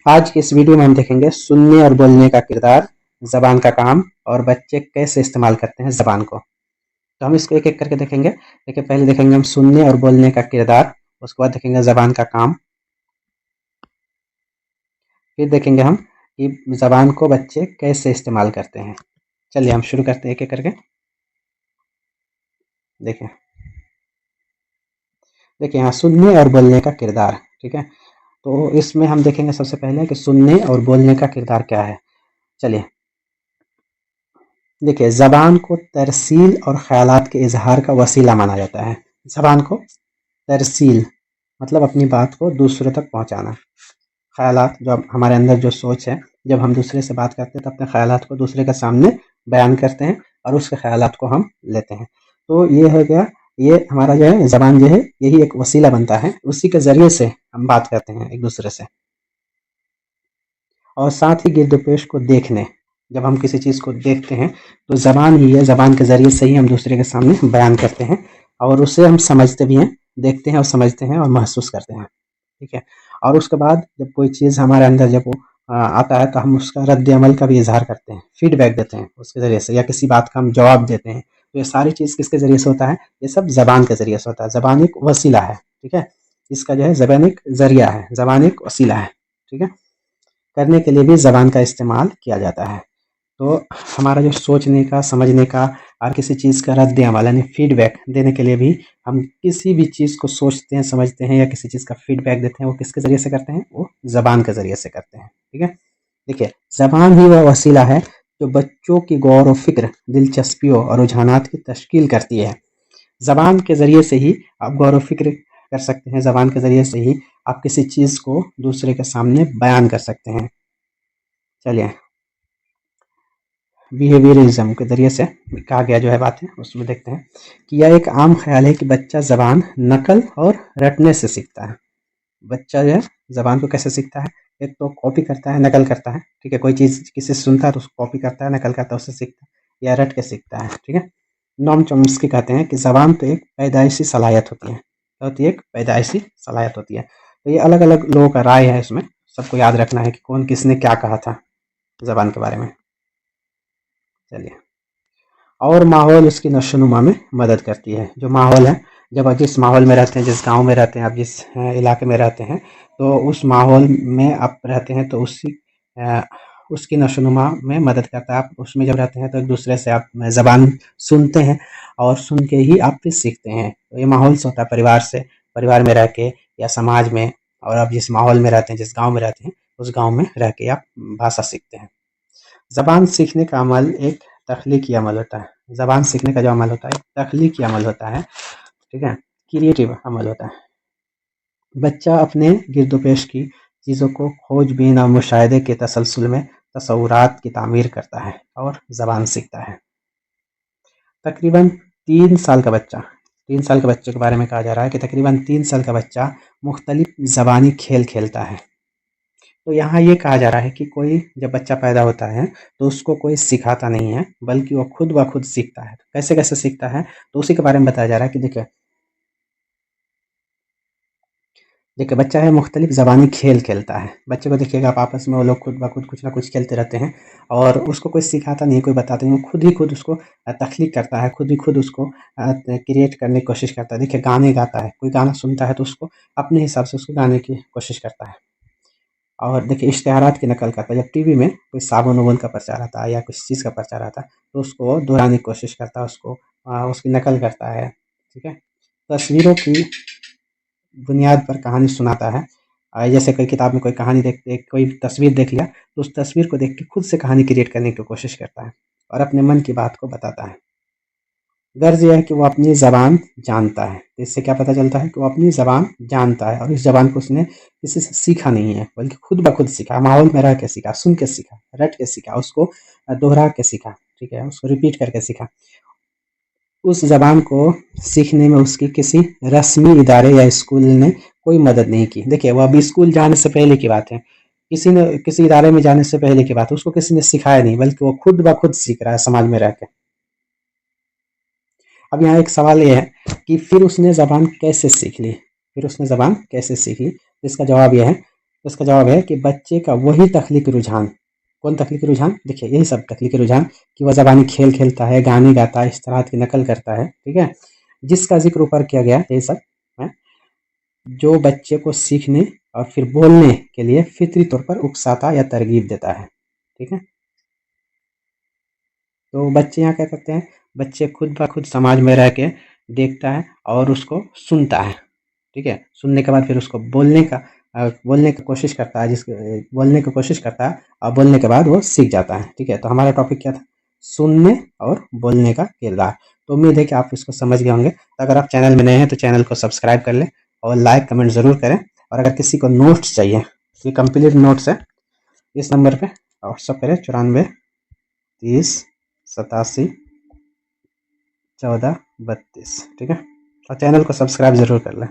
आज की इस वीडियो में हम देखेंगे सुनने और बोलने का किरदार, ज़बान का काम और बच्चे कैसे इस्तेमाल करते हैं ज़बान को। तो हम इसको एक-एक करके देखेंगे। देखिए, पहले देखेंगे हम सुनने और बोलने का किरदार, उसके बाद देखेंगे ज़बान का काम, फिर देखेंगे हम कि ज़बान को बच्चे कैसे इस्तेमाल करते हैं। चलिए हम शुरू करते हैं एक-एक करके। देखिए देखिए यहाँ सुनने और बोलने का किरदार, ठीक है? तो इसमें हम देखेंगे सबसे पहले कि सुनने और बोलने का किरदार क्या है। चलिए देखिए, ज़बान को तरसील और ख़यालात के इज़हार का वसीला माना जाता है। ज़बान को तरसील मतलब अपनी बात को दूसरों तक पहुँचाना। ख़यालात जो हमारे अंदर जो सोच है, जब हम दूसरे से बात करते हैं तो अपने ख़यालात को दूसरे के सामने बयान करते हैं और उसके ख़यालात को हम लेते हैं। तो ये हो गया, ये हमारा जो है ज़बान जो है यही एक वसीला बनता है, उसी के ज़रिए से हम बात करते हैं एक दूसरे से। और साथ ही गिरदोपेश को देखने, जब हम किसी चीज़ को देखते हैं तो ज़बान ही है, ज़बान के ज़रिए से ही हम दूसरे के सामने बयान करते हैं और उसे हम समझते भी हैं, देखते हैं और समझते हैं और महसूस करते हैं, ठीक है? और उसके बाद जब कोई चीज़ हमारे अंदर जब वो आता है तो हम उसका रद्द-ए-अमल का भी इज़हार करते हैं, फीडबैक देते हैं उसके ज़रिए से, या किसी बात का हम जवाब देते हैं। तो ये सारी चीज़ किसके ज़रिए से होता है? ये सब ज़बान के ज़रिए से होता है। ज़बान एक वसीला है, ठीक है? इसका जो है ज़बान एक ज़रिया है, ज़बान एक वसीला है, ठीक है? करने के लिए भी ज़बान का इस्तेमाल किया जाता है। तो हमारा जो सोचने का, समझने का और किसी चीज़ का रद्द-ए-अमल यानी फ़ीडबैक देने के लिए भी हम किसी भी चीज़ को सोचते हैं, समझते हैं या किसी चीज़ का फ़ीडबैक देते हैं, वो किसके ज़रिए से करते हैं? वो ज़बान के ज़रिए से करते हैं, ठीक है? देखिए, ज़बान ही वह वसीला है जो बच्चों की गौर व फ़िक्र, दिलचस्पियों और रुझानात की तश्कील करती है। ज़बान के ज़रिए से ही आप गौर व फ़िक्र कर सकते हैं, ज़बान के ज़रिए से ही आप किसी चीज़ को दूसरे के सामने बयान कर सकते हैं। चलिए, बिहेवियरिज़्म के ज़रिए से कहा गया जो है बात है, उसमें देखते हैं कि यह एक आम ख़्याल है कि बच्चा ज़बान नकल और रटने से सीखता है। बच्चा जो है ज़बान को कैसे सीखता है? एक तो कॉपी करता है, नकल करता है, ठीक है? कोई चीज़ किसी से सुनता है तो उसको कॉपी करता है, नकल करता है, उससे सीखता है या रट के सीखता है, ठीक है? नोम चॉम्स्की कहते हैं कि ज़बान तो एक पैदाइशी सलाहियत होती है। क्या होती है? एक पैदाइशी सलाहियत होती है। तो ये अलग-अलग लोगों का राय है इसमें, सबको याद रखना है कि कौन किसने क्या कहा था ज़बान के बारे में। चलिए, और माहौल उसकी नशो-नुमा में मदद करती है। जो माहौल है, जब आप जिस माहौल में रहते हैं, जिस गाँव में रहते हैं, आप जिस इलाके में रहते हैं, तो उस माहौल में आप रहते हैं तो अ, उसकी नशो-नुमा में मदद करता है। आप उसमें जब रहते हैं तो एक-दूसरे से आप ज़बान सुनते हैं और सुन के ही आप फिर सीखते हैं। तो ये माहौल से होता है परिवार से, परिवार में रह के या समाज में, और आप जिस माहौल में रहते हैं, जिस गाँव में रहते हैं, उस गाँव में रह के आप भाषा सीखते हैं। ज़बान सीखने का अमल एक तख्लीकी अमल होता है। ज़बान सीखने का जो अमल होता है, एक तख्लीकी अमल होता है, ठीक है? क्रिएटिव अमल होता है। बच्चा अपने गिरदोपेश की चीज़ों को खोजबीन और मुशाहिदे के तसलसल में तसव्वुरात की तामीर करता है और ज़बान सीखता है। तकरीबन 3 साल का बच्चा, 3 साल के बच्चे के बारे में कहा जा रहा है कि तकरीबन 3 साल का बच्चा मुख्तलिफ ज़बानी खेल खेलता है। तो यहाँ ये कहा जा रहा है कि कोई जब बच्चा पैदा होता है तो उसको कोई सिखाता नहीं है, बल्कि वो खुद ब खुद सीखता है। कैसे-कैसे सीखता है? तो उसी के बारे में बताया जा रहा है कि देखिए देखिए, बच्चा है मुख्तलिफ ज़बानी खेल खेलता है। बच्चे को देखिएगा आप आपस में वो लोग खुद ब खुद कुछ न कुछ खेलते रहते हैं और उसको कोई सिखाता नहीं है, कोई बताता नहीं है, वो खुद ही खुद उसको तख्लीक करता है, खुद ही खुद उसको क्रिएट करने की कोशिश करता है। देखिए, गाने गाता है, कोई गाना सुनता है तो उसको अपने हिसाब से उसको गाने की कोशिश करता है। और देखिए, इश्तिहारात की नकल करता है। जब टीवी में कोई साबुन-वुबुन का प्रचार आता है या किसी चीज़ का प्रचार आता है, तो उसको वो दोहराने की कोशिश करता है, उसको उसकी नकल करता है, ठीक है? तस्वीरों की बुनियाद पर कहानी सुनाता है। जैसे कोई किताब में कोई कहानी कोई तस्वीर देख लिया, तो उस तस्वीर को देख के खुद से कहानी क्रिएट करने की कोशिश करता है और अपने मन की बात को बताता है। गर्ज़ ये है कि वो अपनी ज़बान जानता है। तो इससे क्या पता चलता है कि वो अपनी ज़बान जानता है और इस ज़बान को उसने किसी से सीखा नहीं है, बल्कि खुद ब खुद सीखा, माहौल में रह के सीखा, सुन के सीखा, रट के सीखा, उसको दोहरा के सीखा, ठीक है? उसको रिपीट करके सीखा। उस ज़बान को सीखने में उसकी किसी रस्मी इदारे या स्कूल ने कोई मदद नहीं की। देखिए, वो अभी स्कूल जाने से पहले की बात है। किसी इदारे में जाने से पहले की बात है। उसको किसी ने सिखाया नहीं, बल्कि वो खुद ब खुद सीख रहा है समाज में रह के। अब यहाँ एक सवाल ये है कि फिर उसने ज़बान कैसे सीख ली? फिर उसने ज़बान कैसे सीख ली? इसका जवाब ये है तो इसका जवाब है कि बच्चे का वही तख्लीकी रुझान। कौन तख्लीकी रुझान? देखिए यही सब तख्लीकी रुझान कि वह ज़बानी खेल खेलता है, गाने गाता है, इश्तहारात की नकल करता है, ठीक है? जिसका ज़िक्र ऊपर किया गया ये सब है, जो बच्चे को सीखने और फिर बोलने के लिए फितरी तौर पर उकसाता या तरगीब देता है, ठीक है? तो बच्चे यहाँ क्या करते हैं? बच्चे खुद ब खुद समाज में रह के देखता है और उसको सुनता है, ठीक है? सुनने के बाद फिर उसको बोलने की कोशिश करता है, बोलने की कोशिश करता है और बोलने के बाद वो सीख जाता है, ठीक है? तो हमारा टॉपिक क्या था? सुनने और बोलने का किरदार। तो उम्मीद है कि आप इसको समझ गए होंगे। तो अगर आप चैनल में नए हैं तो चैनल को सब्सक्राइब कर लें और लाइक कमेंट ज़रूर करें। और अगर किसी को नोट्स चाहिए, ये कंप्लीट नोट्स है, इस नंबर पे व्हाट्सअप करें 94 30 87 14 32, ठीक है? और चैनल को सब्सक्राइब ज़रूर कर लें।